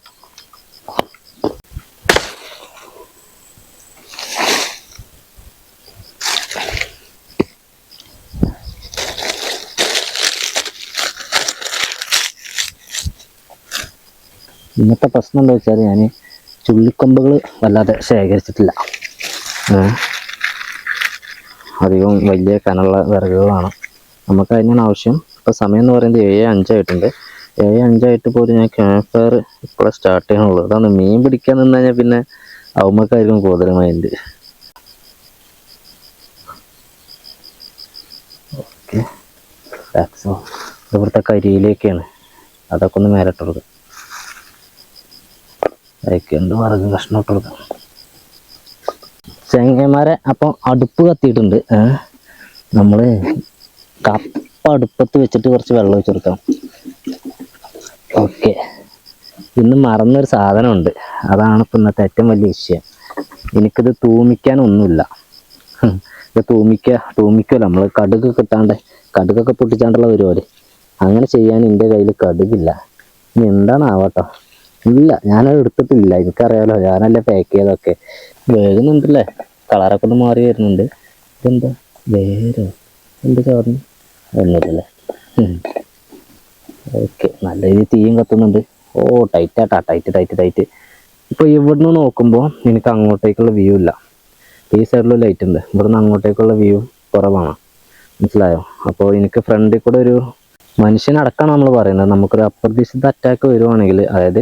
ഇന്നത്തെ പ്രശ്നം എന്താ വെച്ചാൽ ഞാൻ ചുള്ളിക്കൊമ്പുകൾ വല്ലാതെ ശേഖരിച്ചിട്ടില്ല. അധികം വലിയ കനമുള്ള വിറകുകളാണ് നമുക്ക് അതിനാണ് ആവശ്യം. ഇപ്പോൾ സമയം എന്ന് പറയുന്നത് 7:05 ആയിട്ടുണ്ട്. 7:05 പോലും ഞാൻ ക്യാമ്പ് ഫയർ ഇപ്പോൾ സ്റ്റാർട്ട് ചെയ്യണുള്ളൂ. അതാണ് മീൻ പിടിക്കാൻ നിന്ന് കഴിഞ്ഞാൽ പിന്നെ അവന്മാർക്കായിരിക്കും കൂടുതൽ മൈൻഡ്. ഓക്കെ, ഇവിടുത്തെ കരിയിലേക്കാണ്, അതൊക്കെ ഒന്ന് മേലിട്ട് കൊടുക്കാം. അതിലേക്കുണ്ട് വറകും കഷ്ണം ഇട്ട് കൊടുക്കാം. ചെങ്ങന്മാരെ അപ്പം അടുപ്പ് കത്തിയിട്ടുണ്ട്. നമ്മൾ കപ്പ അടുപ്പത്ത് വെച്ചിട്ട് കുറച്ച് വെള്ളം ഒഴിച്ച് കൊടുക്കാം. ഓക്കെ, ഇന്ന് മറന്നൊരു സാധനമുണ്ട്, അതാണ് ഇപ്പം ഇന്നത്തെ ഏറ്റവും വലിയ വിഷയം. എനിക്കിത് തൂമിക്കാനൊന്നുമില്ല. ഇത് തൂമിക്കല്ല, നമ്മൾ കടുക് കിട്ടാണ്ട് കടുകൊക്കെ പൊട്ടിച്ചാണ്ടുള്ള പരിപാടി. അങ്ങനെ ചെയ്യാൻ എൻ്റെ കയ്യിൽ കടുകില്ല. ഇനി എന്താണാവട്ടോ, ഇല്ല ഞാനത് എടുത്തിട്ടില്ല. എനിക്കറിയാലോ, ഞാനല്ലേ പാക്ക് ചെയ്തൊക്കെ. വേകുന്നുണ്ടല്ലേ, കളറൊക്കെ ഒന്ന് മാറി വരുന്നുണ്ട്. ഇതെന്താ വേരോ എന്ത് ചോർന്ന് ഒന്നുമില്ലല്ലേ. ഓക്കെ, നല്ല രീതിയിൽ തീയും കത്തുന്നുണ്ട്. ഓ ടൈറ്റാട്ടാ, ടൈറ്റ്. ഇപ്പോൾ ഇവിടുന്ന് നോക്കുമ്പോൾ എനിക്ക് അങ്ങോട്ടേക്കുള്ള വ്യൂ ഇല്ല. ഈ സൈഡിൽ ലൈറ്റ് ഉണ്ട്, ഇവിടുന്ന് അങ്ങോട്ടേക്കുള്ള വ്യൂ കുറവാണ്. മനസ്സിലായോ? അപ്പോൾ എനിക്ക് ഫ്രണ്ടിൽ കൂടെ ഒരു മനുഷ്യനടക്കമാണ് നമ്മൾ പറയുന്നത്. നമുക്കൊരു അപ്രതീക്ഷിത അറ്റാക്ക് വരുവാണെങ്കിൽ, അതായത്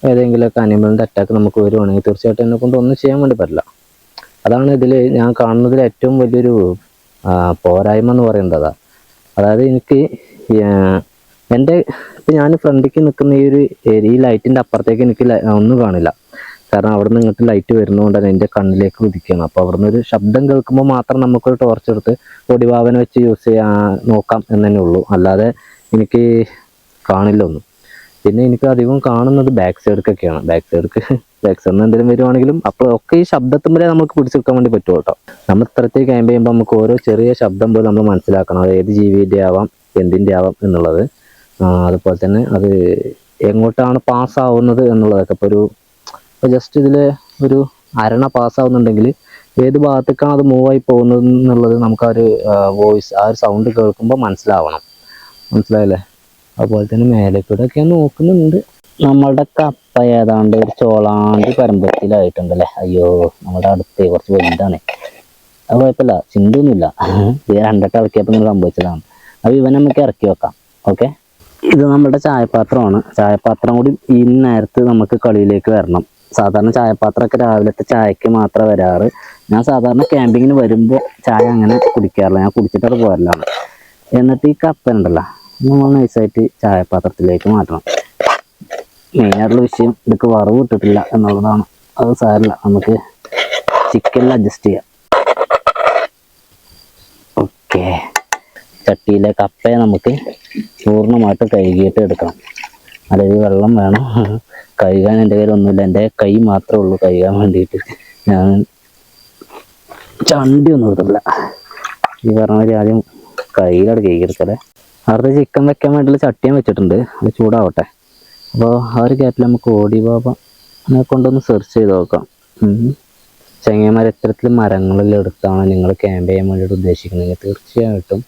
ഏതെങ്കിലുമൊക്കെ അനിമലിൻ്റെ അറ്റാക്ക് നമുക്ക് വരുവാണെങ്കിൽ തീർച്ചയായിട്ടും എന്നെ കൊണ്ട് ഒന്നും ചെയ്യാൻ വേണ്ടി പറ്റില്ല. അതാണ് ഇതിൽ ഞാൻ കാണുന്നതിൽ ഏറ്റവും വലിയൊരു പോരായ്മ എന്ന് പറയുന്നത്. അതായത് എനിക്ക് എൻ്റെ ഇപ്പം ഞാൻ ഫ്രണ്ടിലേക്ക് നിൽക്കുന്ന ഈ ലൈറ്റിൻ്റെ അപ്പുറത്തേക്ക് എനിക്ക് ഒന്നും കാണില്ല. കാരണം അവിടെ നിന്ന് ഇങ്ങോട്ട് ലൈറ്റ് വരുന്നതുകൊണ്ട് തന്നെ എൻ്റെ കണ്ണിലേക്ക് ഉദിക്കുകയാണ്. അപ്പോൾ അവിടെ നിന്ന് ഒരു ശബ്ദം കേൾക്കുമ്പോൾ മാത്രം നമുക്കൊരു ടോർച്ച് എടുത്ത് പൊടിവാവന വെച്ച് യൂസ് നോക്കാം എന്ന് തന്നെ ഉള്ളൂ. അല്ലാതെ എനിക്ക് കാണില്ല ഒന്നും. പിന്നെ എനിക്ക് അധികം കാണുന്നത് ബാക്ക് സൈഡിലേക്കൊക്കെയാണ്. ബാക്ക് സൈഡിൽ നിന്ന് എന്തെങ്കിലും വരുവാണെങ്കിലും അപ്പോൾ ഒക്കെ ഈ ശബ്ദത്തുമ്പോഴേ നമുക്ക് പിടിച്ചു വെക്കാൻ വേണ്ടി പറ്റുമോ കേട്ടോ. നമ്മൾ ഇത്രത്തേക്ക് ക്യാമ്പ് ചെയ്യുമ്പോൾ നമുക്ക് ഓരോ ചെറിയ ശബ്ദം പോലും നമ്മൾ മനസ്സിലാക്കണം. അത് ഏത് ജീവിൻ്റെ ആവാം, എന്തിൻ്റെ ആവാം എന്നുള്ളത്. അതുപോലെ തന്നെ അത് എങ്ങോട്ടാണ് പാസ്സാവുന്നത് എന്നുള്ളതൊക്കെ. ഇപ്പോൾ ജസ്റ്റ് ഇതിൽ ഒരു അരണ പാസ്സാവുന്നുണ്ടെങ്കിൽ ഏത് ഭാഗത്തേക്കാണ് അത് മൂവായി പോകുന്നത് എന്നുള്ളത് നമുക്ക് ആ ഒരു വോയിസ്, ആ ഒരു സൗണ്ട് കേൾക്കുമ്പോൾ മനസ്സിലായില്ലേ. അതുപോലെ തന്നെ മേലെ കൂടെ ഒക്കെ നോക്കുന്നുണ്ട്. നമ്മളുടെ കപ്പ ഏതാണ്ട് ഒരു ചോളാണ്ടി പരമ്പരത്തിലായിട്ടുണ്ടല്ലേ. അയ്യോ, നമ്മുടെ അടുത്ത് കുറച്ച് വലുതാണ്. അത് കുഴപ്പമില്ല, ചിന്തയൊന്നുമില്ല. ഇത് രണ്ടിട്ട് ഇറക്കിയപ്പോൾ നിങ്ങൾ സംഭവിച്ചതാണ്. അപ്പോൾ ഇവൻ നമുക്ക് ഇറക്കി വെക്കാം. ഓക്കെ, ഇത് നമ്മുടെ ചായപാത്രമാണ്. ചായപാത്രം കൂടി ഈ നേരത്ത് നമുക്ക് കളിയിലേക്ക് വരണം. സാധാരണ ചായപാത്രമൊക്കെ രാവിലത്തെ ചായക്ക് മാത്രമേ വരാറ്. ഞാൻ സാധാരണ ക്യാമ്പിങ്ങിന് വരുമ്പോൾ ചായ അങ്ങനെ കുടിക്കാറില്ല, ഞാൻ കുടിച്ചിട്ടത് പോരലാണ്. എന്നിട്ട് ഈ കപ്പ ഉണ്ടല്ലോ, നമ്മൾ നൈസായിട്ട് ചായപാത്രത്തിലേക്ക് മാറ്റണം. മെയിനായിട്ടുള്ള വിഷയം ഇതൊക്കെ വറവ് ഇട്ടിട്ടില്ല എന്നുള്ളതാണ്. അത് സാരമില്ല, നമുക്ക് ചിക്കനിൽ അഡ്ജസ്റ്റ് ചെയ്യാം. ഓക്കെ, ചട്ടിയിലെ കപ്പയെ നമുക്ക് പൂർണ്ണമായിട്ട് കഴുകിയിട്ട് എടുക്കണം. അതായത് വെള്ളം വേണം. കഴുകാൻ എൻ്റെ കയ്യിലൊന്നുമില്ല, എൻ്റെ കൈ മാത്രമേ ഉള്ളൂ കഴുകാൻ വേണ്ടിയിട്ട്. ഞാൻ ചണ്ടിയൊന്നും എടുത്തിട്ടില്ല. ഈ പറഞ്ഞ മാതിരി ആദ്യം കയ്യിലവിടെ കഴുകിയെടുക്കല്ലേ. അടുത്ത ചിക്കൻ വെക്കാൻ വേണ്ടിയുള്ള ചട്ടിയും വെച്ചിട്ടുണ്ട്, അത് ചൂടാവട്ടെ. അപ്പോൾ ആ ഒരു ഗ്യാപ്പിൽ നമുക്ക് ഓടി ബാബനെ കൊണ്ടൊന്ന് സെർച്ച് ചെയ്ത് നോക്കാം. ചെങ്ങന്മാർ എത്തരത്തിൽ മരങ്ങളിൽ എടുത്താണ് നിങ്ങൾ ക്യാമ്പ് ചെയ്യാൻ വേണ്ടിയിട്ട് ഉദ്ദേശിക്കുന്നതെങ്കിൽ തീർച്ചയായിട്ടും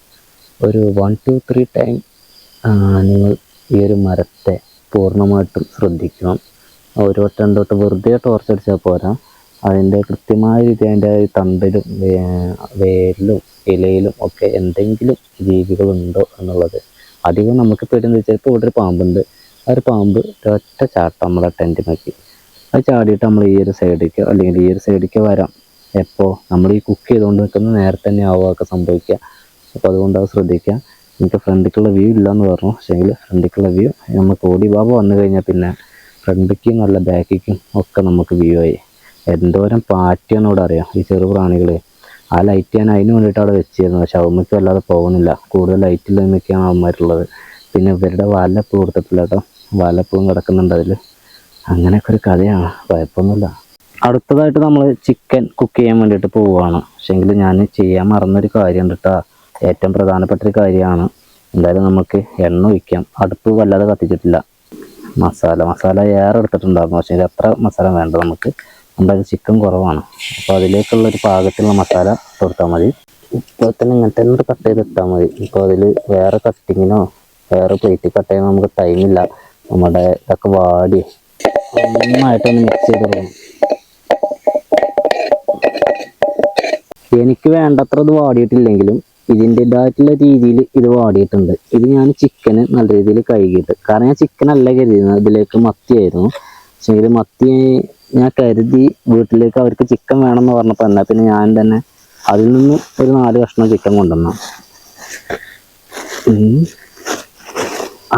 ഒരു 1, 2, 3 ടൈം നിങ്ങൾ ഈ ഒരു മരത്തെ പൂർണ്ണമായിട്ടും ശ്രദ്ധിക്കണം. ഒരു വട്ടം 2 വട്ടം വെറുതെ ടോർച്ച് അടിച്ചാൽ പോരാ, അതിൻ്റെ കൃത്യമായ രീതി അതിൻ്റെ തണ്ടിലും വേരിലും ഇലയിലും ഒക്കെ എന്തെങ്കിലും ജീവികളുണ്ടോ എന്നുള്ളത്. അധികം നമുക്ക് പേടിയെന്ന് വെച്ചാൽ ഇപ്പോൾ ഇവിടെ ഒരു പാമ്പുണ്ട്. ആ ഒരു പാമ്പ് ഒറ്റ ചാട്ടം നമ്മുടെ ടെൻറ്റിലേക്ക് അത് ചാടിയിട്ട് നമ്മൾ ഈ ഒരു സൈഡിലേക്ക് അല്ലെങ്കിൽ ഈ ഒരു സൈഡിലേക്ക് വരാം. എപ്പോൾ നമ്മൾ ഈ കുക്ക് ചെയ്തുകൊണ്ട് നിൽക്കുന്ന നേരത്തെ തന്നെ ആവുകയൊക്കെ സംഭവിക്കുക. അപ്പോൾ അതുകൊണ്ട് അത് ശ്രദ്ധിക്കുക. എനിക്ക് ഫ്രണ്ടിലേക്കുള്ള വ്യൂ ഇല്ലയെന്ന് പറഞ്ഞു, പക്ഷേങ്കിൽ ഫ്രണ്ടിലേക്കുള്ള വ്യൂ നമുക്ക് ഓടി ബാബ വന്നു കഴിഞ്ഞാൽ പിന്നെ ഫ്രണ്ടിലേക്കും നല്ല ബാക്കിലേക്കും ഒക്കെ നമുക്ക് വ്യൂ ആയി. എന്തോരം പാറ്റിയാണ് ഇവിടെ അറിയാം ഈ ചെറു പ്രാണികൾ. ആ ലൈറ്റ് ഞാൻ അതിന് വേണ്ടിയിട്ട് അവിടെ വെച്ചിരുന്നു, പക്ഷെ അവന്മാർക്ക് വല്ലാതെ പോകുന്നില്ല. കൂടുതൽ ലൈറ്റില്ലെന്നൊക്കെയാണ് അവന്മാരുള്ളത്. പിന്നെ ഇവരുടെ വലപ്പ് കൊടുത്തിട്ടില്ല കേട്ടോ, വലപ്പും കിടക്കുന്നുണ്ട് അതിൽ. അങ്ങനെയൊക്കെ ഒരു കഥയാണ്, കുഴപ്പമൊന്നുമില്ല. അടുത്തതായിട്ട് നമ്മൾ ചിക്കൻ കുക്ക് ചെയ്യാൻ വേണ്ടിയിട്ട് പോവുകയാണ്. പക്ഷേങ്കിൽ ഞാൻ ചെയ്യാൻ മറന്നൊരു കാര്യമുണ്ട് കേട്ടോ, ഏറ്റവും പ്രധാനപ്പെട്ടൊരു കാര്യമാണ്. എന്തായാലും നമുക്ക് എണ്ണ ഒഴിക്കാം. അടുപ്പ് വല്ലാതെ കത്തിച്ചിട്ടില്ല. മസാല ഏറെ എടുത്തിട്ടുണ്ടായിരുന്നു, പക്ഷേ അത്ര മസാല വേണ്ട നമുക്ക്. എന്തായാലും ചിക്കൻ കുറവാണ്, അപ്പോൾ അതിലേക്കുള്ളൊരു പാകത്തിലുള്ള മസാല കൊടുത്താൽ മതി. ഇപ്പോൾ തന്നെ ഇങ്ങനത്തെ തന്നെ കട്ട് ചെയ്തിട്ടാൽ മതി. ഇപ്പോൾ അതിൽ വേറെ കട്ടിങ്ങിനോ വേറെ പ്ലേറ്റ് കട്ട് ചെയ്യാനോ നമുക്ക് ടൈമില്ല. നമ്മുടെ ഇതൊക്കെ വാടി നന്നായിട്ടൊന്ന് മിക്സ് ചെയ്ത് കൊടുക്കണം. എനിക്ക് വേണ്ടത്ര ഇത് വാടിയിട്ടില്ലെങ്കിലും ഇതിൻ്റെതായിട്ടുള്ള രീതിയിൽ ഇത് വാടിയിട്ടുണ്ട്. ഇത് ഞാൻ ചിക്കന് നല്ല രീതിയിൽ കഴുകിയിട്ട്, കാരണം ഞാൻ ചിക്കൻ അല്ല കരുതിയിരുന്നത്, ഇതിലേക്ക് മത്തിയായിരുന്നു. പക്ഷേ മത്തി ഞാൻ കരുതി വീട്ടിലേക്ക് അവർക്ക് ചിക്കൻ വേണമെന്ന് പറഞ്ഞപ്പോൾ എന്നാൽ പിന്നെ ഞാൻ തന്നെ അതിൽ നിന്നും ഒരു 4 കഷ്ണം ചിക്കൻ കൊണ്ടുവന്നു.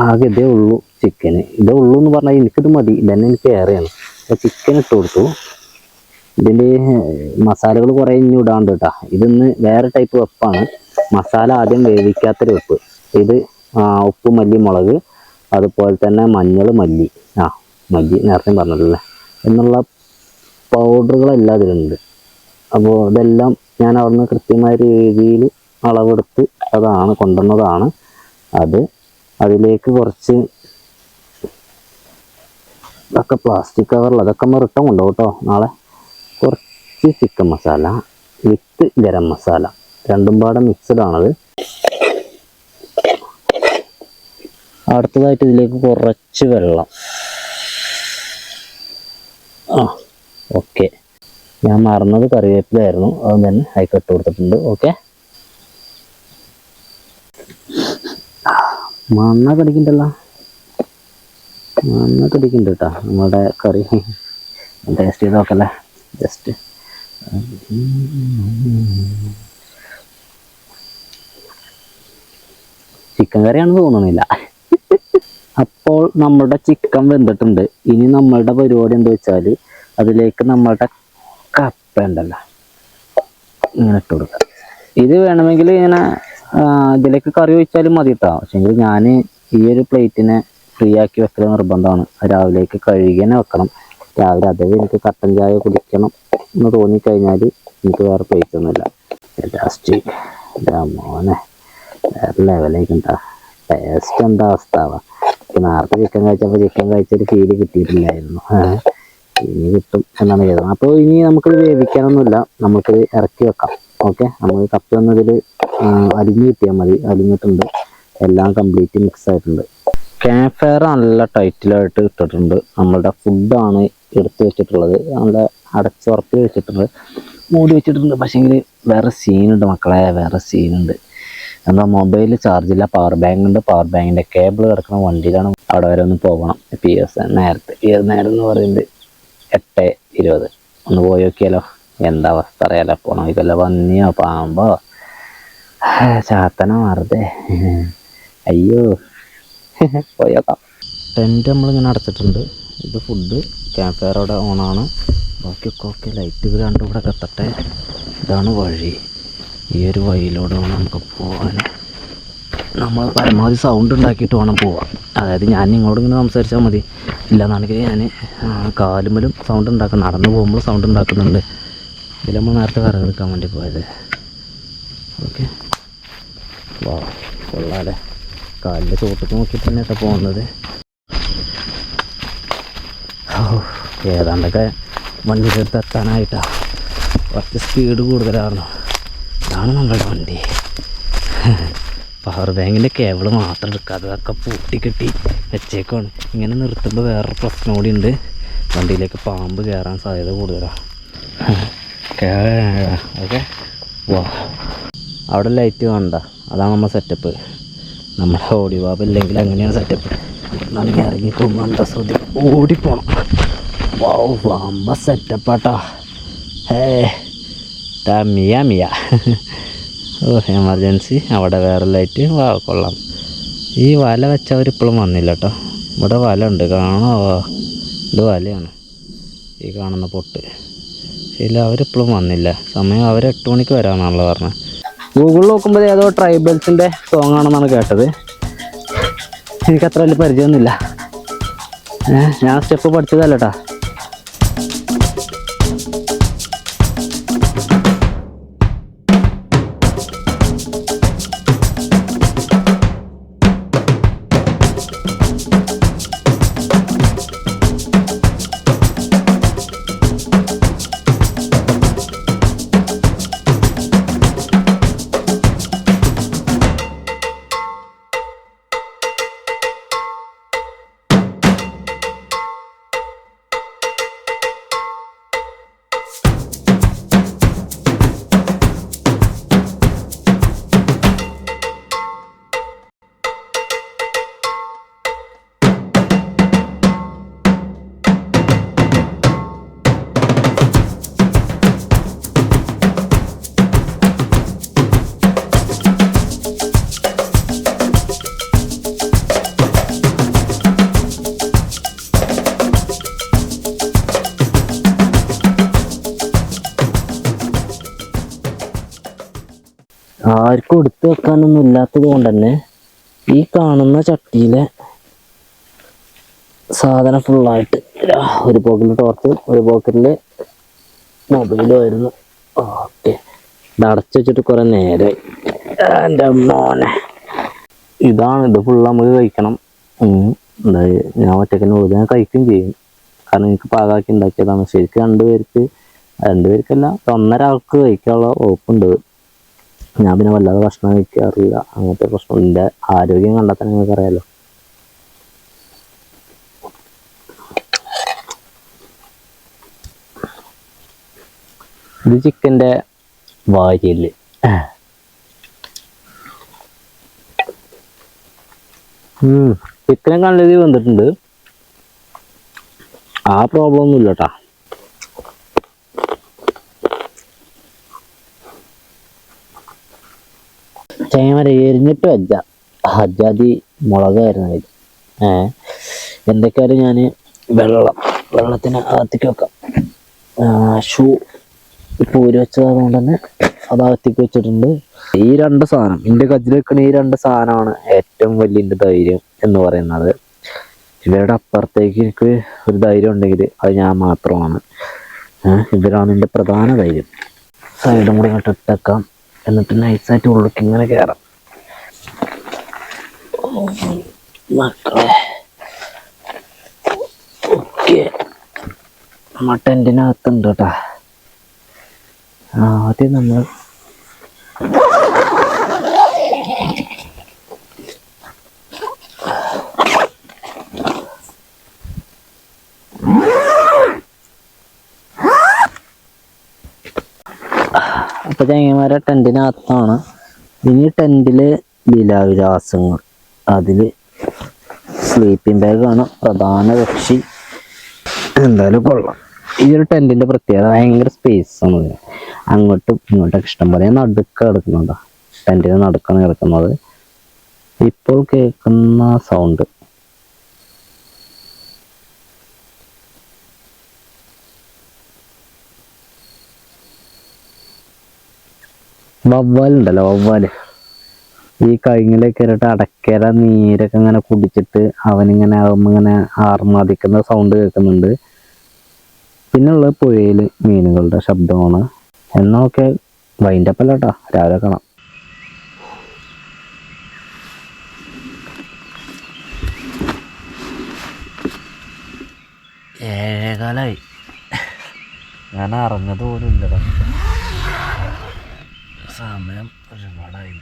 ആകെ ഇതേ ഉള്ളൂ ചിക്കന്. ഇതേ ഉള്ളൂ എന്ന് പറഞ്ഞാൽ എനിക്കിത് മതി, ഇതന്നെ എനിക്ക് ഏറെയാണ്. അപ്പോൾ ചിക്കൻ ഇട്ട് കൊടുത്തു. ഇതിൻ്റെ മസാലകൾ കുറേ ഇനി ഇടാണ്ട് കേട്ടോ. ഇതൊന്ന് വേറെ ടൈപ്പ് വെപ്പാണ്. മസാല ആദ്യം വേവിക്കാത്തൊരു വെപ്പ്. ഇത് ഉപ്പ്, മല്ലി, മുളക്, അതുപോലെ തന്നെ മഞ്ഞൾ, മല്ലി നേരത്തെ പറഞ്ഞിട്ടില്ലേ എന്നുള്ള പൗഡറുകളെല്ലാം ഇതിലുണ്ട്. അപ്പോൾ ഇതെല്ലാം ഞാൻ അവിടുന്ന് കൃത്യമായ രീതിയിൽ അളവെടുത്ത് കൊണ്ടുവന്നതാണ്. അതിലേക്ക് കുറച്ച് ഇതൊക്കെ പ്ലാസ്റ്റിക് കവറിൽ അതൊക്കെ നമ്മൾ റിട്ടേൺ കൊണ്ടുപോകും കേട്ടോ നാളെ. കുറച്ച് ചിക്കൻ മസാല വിത്ത് ഗരം മസാല രണ്ടും പാടെ മിക്സഡ് ആണത്. അടുത്തതായിട്ട് ഇതിലേക്ക് കുറച്ച് വെള്ളം. ഓക്കെ, ഞാൻ മറന്നത് കറിവേപ്പിലായിരുന്നു, അത് തന്നെ അതിൽ ഇട്ട് കൊടുത്തിട്ടുണ്ട്. ഓക്കെ, മണ്ണൊക്കെ അടിക്കണ്ടല്ലോ, മണ്ണൊക്കെ അടിക്കുന്നുണ്ട് കേട്ടോ നമ്മുടെ കറി. ടേസ്റ്റ് ചെയ്ത് നോക്കല്ലേ ജസ്റ്റ്. ചിക്കൻ കറിയാണെന്ന് തോന്നുന്നില്ല. അപ്പോൾ നമ്മളുടെ ചിക്കൻ വെന്തിട്ടുണ്ട്. ഇനി നമ്മളുടെ പരിപാടി എന്താ വെച്ചാൽ അതിലേക്ക് നമ്മളുടെ കപ്പ ഉണ്ടല്ലോ ഇങ്ങനെ ഇട്ട് കൊടുക്കുക. ഇത് വേണമെങ്കിൽ ഇങ്ങനെ ഇതിലേക്ക് കറി ഒഴിച്ചാലും മതി കേട്ടോ. പക്ഷേങ്കിൽ ഞാൻ ഈ ഒരു പ്ലേറ്റിനെ ഫ്രീ ആക്കി വെക്കൽ നിർബന്ധമാണ്. രാവിലേക്ക് കഴുകി തന്നെ വെക്കണം. രാവിലെ അഥവാ എനിക്ക് കട്ടൻ ചായ കുടിക്കണം എന്ന് തോന്നിക്കഴിഞ്ഞാൽ എനിക്ക് വേറെ പ്ലേറ്റ് ഒന്നുമില്ല. ലാസ്റ്റ് മോനെ വേറെ ലെവലേക്ക് ഉണ്ടാ ടേസ്റ്റ് എന്താ അവസ്ഥ ആവാം. നേരത്തെ ചിക്കൻ കഴിച്ചപ്പോൾ ചിക്കൻ കഴിച്ചൊരു ഫീല് കിട്ടിയിട്ടില്ലായിരുന്നു. ഇനി കിട്ടും എന്നാണ് കരുതുന്നത്. അപ്പോൾ ഇനി നമുക്കിത് വേവിക്കാനൊന്നുമില്ല, നമുക്കിത് ഇറക്കി വെക്കാം. ഓക്കെ, നമുക്ക് കപ്പ ഒന്നതിൽ അരിഞ്ഞ് കിട്ടിയാൽ മതി. അരിഞ്ഞിട്ടുണ്ട്, എല്ലാം കംപ്ലീറ്റ് മിക്സ് ആയിട്ടുണ്ട്. ക്യാമ്പ് ഫയർ നല്ല ടൈറ്റിലായിട്ട് ഇട്ടിട്ടുണ്ട്. നമ്മളുടെ ഫുഡാണ് എടുത്ത് വെച്ചിട്ടുള്ളത്, നല്ല അടച്ചുറപ്പി വെച്ചിട്ടുണ്ട്, മൂടി വെച്ചിട്ടുണ്ട്. പക്ഷേങ്കിൽ വേറെ സീനുണ്ട് മക്കളെ, വേറെ സീനുണ്ട്. എന്താ, മൊബൈൽ ചാർജില്ല, പവർ ബാങ്ക് ഉണ്ട്. പവർ ബാങ്കിൻ്റെ കേബിൾ കിടക്കുന്ന വണ്ടിയിലാണ്. അവിടെ വരെ ഒന്ന് പോകണം. നേരത്തെ നേരം എന്ന് പറയുന്നത് 8:20. ഒന്ന് പോയി നോക്കിയാലോ, എന്താ അവസ്ഥ അറിയാലോ. പോകണം ഇതല്ല, വന്നിയോ പാമ്പോ ചാത്തന മാറുതേ, അയ്യോ പോയേക്കാം. ടെൻറ്റ് നമ്മളിങ്ങനെ അടച്ചിട്ടുണ്ട്. ഇത് ഫുഡ്, ക്യാമ്പ് ഫയർ അവിടെ ഓണാണ്. ഓക്കെ ലൈറ്റ് രണ്ടും കൂടെ കത്തട്ടെ. ഇതാണ് വഴി. ഈ ഒരു വഴിയിലൂടെ വേണം നമുക്ക് പോകാൻ. നമ്മൾ പരമാവധി സൗണ്ട് ഉണ്ടാക്കിയിട്ട് വേണം പോവാൻ. അതായത് ഞാൻ നിങ്ങളോട് ഇങ്ങനെ സംസാരിച്ചാൽ മതി, ഇല്ലാന്നാണെങ്കിൽ ഞാൻ കാലുമ്മലും സൗണ്ട് ഉണ്ടാക്കണം. നടന്നു പോകുമ്പോൾ സൗണ്ട് ഉണ്ടാക്കുന്നുണ്ട്. ഇതിൽ നമ്മൾ നേരത്തെ വിറകെടുക്കാൻ വേണ്ടി പോയത്. ഓക്കെ, വാ കൊള്ളാല്ലേ. കാലിൻ്റെ ചോട്ടൊക്കെ നോക്കിയിട്ട് തന്നെ കേട്ടോ പോകുന്നത്. ഏതാണ്ടൊക്കെ വണ്ടിയുടെ അടുത്ത് എത്താനായിട്ടാണ്. കുറച്ച് സ്പീഡ് കൂടുതലായിരുന്നു. ഇതാണ് നമ്മളുടെ വണ്ടി. പവർ ബാങ്കിൻ്റെ കേബിൾ മാത്രം എടുക്കാതെ അതൊക്കെ പൂട്ടിക്കെട്ടി വെച്ചേക്കാണ്. ഇങ്ങനെ നിർത്തുമ്പോൾ വേറൊരു പ്രശ്നം കൂടി ഉണ്ട്, വണ്ടിയിലേക്ക് പാമ്പ് കയറാൻ സാധ്യത കൂടുതലാണ്. ഓക്കെ, വാ. അവിടെ ലൈറ്റ് വേണ്ട, അതാണ് നമ്മുടെ സെറ്റപ്പ്. നമ്മുടെ ഓടിവാബ് ഇല്ലെങ്കിൽ അങ്ങനെയാണ് സെറ്റപ്പ്. എന്നാണെങ്കിൽ ഇറങ്ങി പോകുമ്പോൾ ശ്രദ്ധ ഓടിപ്പോണം. വാവ്, വമ്പ സെറ്റപ്പാട്ടാ. മിയ എമർജൻസി. അവിടെ വേറെ ലൈറ്റ്. വാ, കൊള്ളാം. ഈ വല വെച്ചവരിപ്പോഴും വന്നില്ല കേട്ടോ. ഇവിടെ വല ഉണ്ട്, കാണാവോ? ഇത് വലയാണ്, ഈ കാണുന്ന പൊട്ട്. ഇല്ല, അവരിപ്പോഴും വന്നില്ല. സമയം അവർ 8 മണിക്ക് വരാമെന്നാണല്ലോ പറഞ്ഞത്. ഗൂഗിളിൽ നോക്കുമ്പോൾ ഏതോ ട്രൈബൽസിൻ്റെ സോങ് ആണെന്നാണ് കേട്ടത്. എനിക്കത്ര വലിയ പരിചയമൊന്നുമില്ല. ഞാൻ സ്റ്റെപ്പ് പഠിച്ചതല്ല കേട്ടോ. ആർക്കും എടുത്തു വെക്കാനൊന്നും ഇല്ലാത്തത് കൊണ്ട് തന്നെ ഈ കാണുന്ന ചട്ടിയിലെ സാധനം ഫുള്ളായിട്ട് ഒരു പോക്കറ്റിൽ ടോർച്ച്, ഒരു പോക്കറ്റിൽ മൊബൈലും ആയിരുന്നു. ഓക്കെ, ഇത് അടച്ചു വെച്ചിട്ട് കുറെ നേരമായി. എൻ്റെ മോനെ, ഇത് ഫുള്ള് നമുക്ക് കഴിക്കണം. ഞാൻ ഒറ്റക്കന്നെ ഞാൻ കഴിക്കുകയും ചെയ്യും. കാരണം എനിക്ക് പാകാക്കി ഉണ്ടാക്കിയതാണ്. ശരിക്കും രണ്ടുപേർക്കല്ല, 1.5 ആൾക്ക് കഴിക്കാനുള്ള വകുപ്പുണ്ട്. ഞാൻ പിന്നെ വല്ലാതെ ഭക്ഷണം കഴിക്കാറില്ല, അങ്ങനത്തെ പ്രശ്നം. എൻ്റെ ആരോഗ്യം കണ്ടാൽ തന്നെ നിങ്ങൾക്ക് അറിയാലോ. ഇത് ചിക്കൻ്റെ വാരിയല്. ചിക്കനെ നല്ല രീതിയിൽ വന്നിട്ടുണ്ട്, ആ പ്രോബ്ലം ഒന്നും ഇല്ല കേട്ടാ. ചേമര എരിഞ്ഞിട്ട് ഹജ്ജാതി മുളകായിരുന്നു അതിൽ. എന്തൊക്കെയായാലും ഞാൻ വെള്ളത്തിന് അകത്തേക്ക് വെക്കാം. ഷൂ ഇപ്പോൾ ഊരി വെച്ചതുകൊണ്ട് തന്നെ അത് അകത്തേക്ക് വെച്ചിട്ടുണ്ട്. ഈ 2 സാധനം, എൻ്റെ കയ്യിൽ വെക്കുന്ന ഈ 2 സാധനമാണ് ഏറ്റവും വലിയ എൻ്റെ ധൈര്യം എന്ന് പറയുന്നത്. ഇവരുടെ അപ്പുറത്തേക്ക് എനിക്ക് ഒരു ധൈര്യം ഉണ്ടെങ്കിൽ അത് ഞാൻ മാത്രമാണ്. ഇവരാണ് എൻ്റെ പ്രധാന ധൈര്യം. സൈഡും കൂടി ഇങ്ങോട്ട് ഇട്ടേക്കാം, എന്നിട്ട് നൈസായിട്ട് ഉള്ളിലേക്ക് ഇങ്ങനെ കയറാം. മക്കളെ, ഓക്കെ, നമ്മ ടെൻറ്റിനകത്തുണ്ട് കേട്ടാ. ആദ്യം നമ്മൾ അപ്പോൾ ചങ്ങന്മാരെ ടെൻറ്റിനകത്താണ്. ഇനി ടെൻറ്റിൽ ലീലാവിലാസങ്ങൾ, അതിൽ സ്ലീപ്പിംഗ് ബാഗാണ് പ്രധാന കക്ഷി. എന്തായാലും കൊള്ളാം. ഈ ഒരു ടെൻറ്റിൻ്റെ പ്രത്യേകത ഭയങ്കര സ്പേസാണ്. അങ്ങോട്ടും ഇങ്ങോട്ടൊക്കെ ഇഷ്ടം പോലെ. നടുക്ക കിടക്കുന്നുണ്ടോ, ടെൻറ്റിന് നടുക്കാണ് കിടക്കുന്നത്. ഇപ്പോൾ കേൾക്കുന്ന സൗണ്ട് വവ്വാലുണ്ടല്ലോ, ഈ കഴിഞ്ഞിലേക്ക് കയറിയിട്ട് അടക്കര നീരൊക്കെ ഇങ്ങനെ കുടിച്ചിട്ട് അവനിങ്ങനെ ആകുമ്പോൾ ഇങ്ങനെ ആർമാദിക്കുന്ന സൗണ്ട് കേൾക്കുന്നുണ്ട്. പിന്നുള്ളത് പുഴയിൽ മീനുകളുടെ ശബ്ദമാണ്. എന്നൊക്കെ വൈൻഡപ്പല്ല കേട്ടോ, രാവിലെ കാണാം. ഏഴേകാലായി, ഞാൻ അറിഞ്ഞത് പോലും ഇല്ലടാ. സമയം ഒരുപാടായി.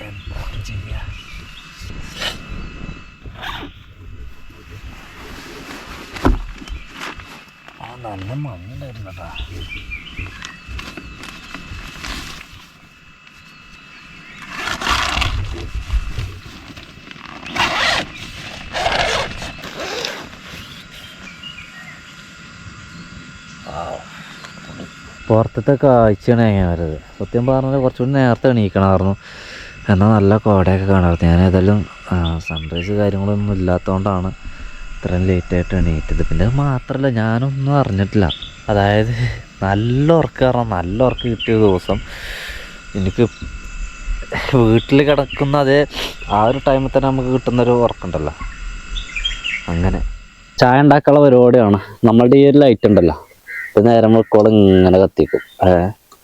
എന്താ ചെയ്യാ? നല്ല മഞ്ഞുണ്ടായിരുന്നു കേട്ടാ. പുറത്തത്തെ കാഴ്ചയാണ് വരുന്നത്. സത്യം പറഞ്ഞാൽ കുറച്ചുകൂടി നേരത്തെ എണീക്കണമായിരുന്നു, എന്നാൽ നല്ല കോടയൊക്കെ കാണാറുണ്ട്. ഞാൻ ഏതായാലും സൺറൈസ് കാര്യങ്ങളൊന്നും ഇല്ലാത്തതുകൊണ്ടാണ് ഇത്രയും ലേറ്റായിട്ട് എണീറ്റത്. പിന്നെ അത് മാത്രമല്ല, ഞാനൊന്നും അറിഞ്ഞിട്ടില്ല. അതായത് നല്ല ഉറക്കം കിട്ടിയ ദിവസം എനിക്ക് വീട്ടിൽ കിടക്കുന്ന അതേ ആ ഒരു ടൈമിൽ തന്നെ നമുക്ക് കിട്ടുന്നൊരു ഉറക്കമുണ്ടല്ലോ. അങ്ങനെ ചായ ഉണ്ടാക്കാനുള്ള പരിപാടിയാണ്. നമ്മളുടെ ഈ ഒരു ലൈറ്റ് ഉണ്ടല്ലോ, ഇത് നേരം വെളുക്കോളം ഇങ്ങനെ കത്തിക്കും.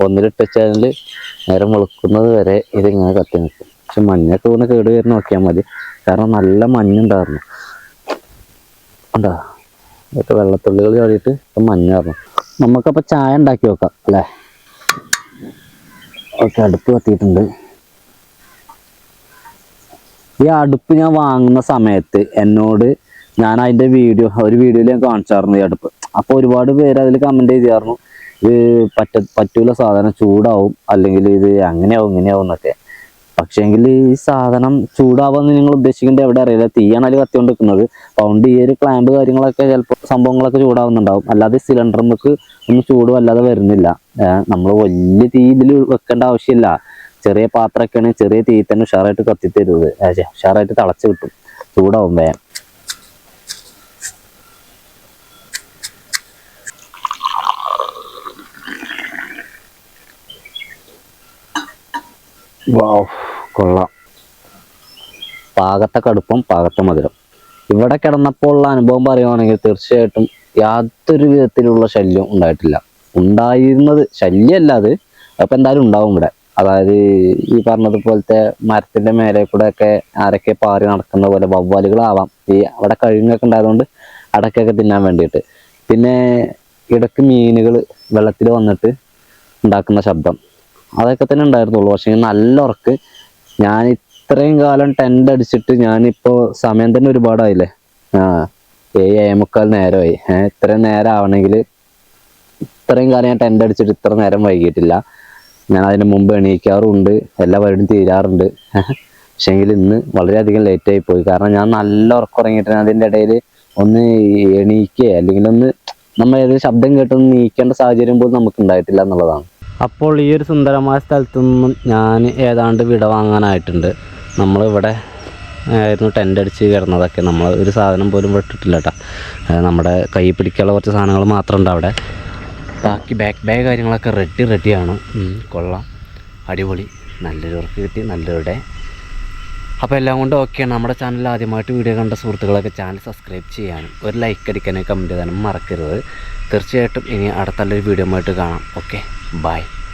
ഒന്നിലിട്ട് വെച്ചാൽ നേരം വെളുക്കുന്നത് വരെ ഇതിങ്ങനെ കത്തി നിൽക്കും. പക്ഷെ മഞ്ഞൊക്കെ ഒന്ന് കേട് വരുന്ന നോക്കിയാൽ മതി, കാരണം നല്ല മഞ്ഞുണ്ടായിരുന്നു. ഉണ്ടോ, ഇതൊക്കെ വെള്ളത്തുള്ളികൾ ചാടിയിട്ട് ഇപ്പം മഞ്ഞായിരുന്നു. നമുക്കപ്പോൾ ചായ ഉണ്ടാക്കി വെക്കാം അല്ലേ. ഓക്കെ, അടുപ്പ് കത്തിയിട്ടുണ്ട്. ഈ അടുപ്പ് ഞാൻ വാങ്ങുന്ന സമയത്ത് എന്നോട് ഞാൻ അതിൻ്റെ ഒരു വീഡിയോയിൽ ഞാൻ കാണിച്ചായിരുന്നു ഈ അടുപ്പ്. അപ്പോൾ ഒരുപാട് പേര് അതിൽ കമൻറ്റ് ചെയ്തായിരുന്നു, ഇത് പറ്റൂല സാധനം, ചൂടാവും, അല്ലെങ്കിൽ ഇത് അങ്ങനെയാവും ഇങ്ങനെയാവും എന്നൊക്കെ. പക്ഷേങ്കിൽ ഈ സാധനം ചൂടാവാന്ന് നിങ്ങൾ ഉദ്ദേശിക്കേണ്ടത് എവിടെ അറിയില്ല. തീയാണ് അതിൽ കത്തിക്കൊണ്ട് നിൽക്കുന്നത്. അതുകൊണ്ട് ഈ ഒരു ക്ലാമ്പ് കാര്യങ്ങളൊക്കെ ചിലപ്പോൾ സംഭവങ്ങളൊക്കെ ചൂടാവുന്നുണ്ടാവും. അല്ലാതെ സിലിണ്ടർ നമുക്ക് ഒന്നും ചൂടും അല്ലാതെ വരുന്നില്ല. നമ്മൾ വലിയ തീ ഇതിൽ വെക്കേണ്ട ആവശ്യമില്ല. ചെറിയ പാത്രമൊക്കെയാണ്, ചെറിയ തീ തന്നെ ഉഷാറായിട്ട് കത്തിത്തരുത്, ഉഷാറായിട്ട് തിളച്ച് കിട്ടും, ചൂടാവും വേഗം. കൊള്ളാം. പാകത്തെ കടുപ്പം, പാകത്തെ മധുരം. ഇവിടെ കിടന്നപ്പോൾ ഉള്ള അനുഭവം പറയുവാണെങ്കിൽ തീർച്ചയായിട്ടും യാതൊരു വിധത്തിലുള്ള ശല്യം ഉണ്ടായിട്ടില്ല. ഉണ്ടായിരുന്നത് ശല്യമല്ല, അത് അപ്പം എന്തായാലും ഉണ്ടാവും ഇവിടെ. അതായത് ഈ പറഞ്ഞതുപോലത്തെ മരത്തിൻ്റെ മേലെ കൂടെ ഒക്കെ ആരൊക്കെ പാറി നടക്കുന്ന പോലെ വവ്വാലുകളാവാം. ഈ അവിടെ കഴുങ്ങൊക്കെ ഉണ്ടായതുകൊണ്ട് അടക്കൊക്കെ തിന്നാൻ വേണ്ടിയിട്ട്. പിന്നെ ഇടയ്ക്ക് മീനുകൾ വെള്ളത്തിൽ വന്നിട്ട് ഉണ്ടാക്കുന്ന ശബ്ദം, അതൊക്കെ തന്നെ ഉണ്ടായിരുന്നുള്ളൂ. പക്ഷേ നല്ല ഉറക്ക്. ഞാൻ ഇത്രയും കാലം ടെൻ്റ് അടിച്ചിട്ട് ഞാനിപ്പോൾ സമയം തന്നെ ഒരുപാടായില്ലേ, 7:45 നേരമായി. ഇത്രയും നേരം ആവണമെങ്കിൽ ഇത്രയും കാലം ഞാൻ ടെൻ്റ് അടിച്ചിട്ട് ഇത്ര നേരം വൈകിട്ടില്ല. ഞാൻ അതിന് മുമ്പ് എണീക്കാറുണ്ട്, എല്ലാ പരിപാടിയും തീരാറുണ്ട്. പക്ഷേങ്കിൽ ഇന്ന് വളരെയധികം ലേറ്റായി പോയി. കാരണം ഞാൻ നല്ല ഉറക്കമുറങ്ങിയിട്ട് അതിൻ്റെ ഇടയിൽ ഒന്ന് എണീക്കുക അല്ലെങ്കിൽ ഒന്ന് നമ്മൾ ഏതൊരു ശബ്ദം കേട്ടൊന്ന് നീക്കേണ്ട സാഹചര്യം പോലും നമുക്ക് ഉണ്ടായിട്ടില്ല എന്നുള്ളതാണ്. അപ്പോൾ ഈ ഒരു സുന്ദരമായ സ്ഥലത്തു നിന്നും ഞാൻ ഏതാണ്ട് വിട വാങ്ങാനായിട്ടുണ്ട്. നമ്മളിവിടെ ആയിരുന്നു ടെൻ്റ് അടിച്ച് കിടന്നതൊക്കെ. നമ്മൾ ഒരു സാധനം പോലും വിട്ടിട്ടില്ല കേട്ടോ. നമ്മുടെ കൈ പിടിക്കാനുള്ള കുറച്ച് സാധനങ്ങൾ മാത്രം ഉണ്ട് അവിടെ. ബാക്കി ബാഗ് കാര്യങ്ങളൊക്കെ റെഡിയാണ്. കൊള്ളാം, അടിപൊളി, നല്ലൊരു ഉറക്ക് കിട്ടി, നല്ലൊരു ഡേ. അപ്പോൾ എല്ലാം കൊണ്ട് ഓക്കെയാണ്. നമ്മുടെ ചാനൽ ആദ്യമായിട്ട് വീഡിയോ കണ്ട സുഹൃത്തുക്കളൊക്കെ ചാനൽ സബ്സ്ക്രൈബ് ചെയ്യാനും ഒരു ലൈക്ക് അടിക്കാനും കമൻറ്റ് ചെയ്യാനും മറക്കരുത്. തീർച്ചയായിട്ടും ഇനി അടുത്തുള്ളൊരു വീഡിയോ ആയിട്ട് കാണാം. Okay, by.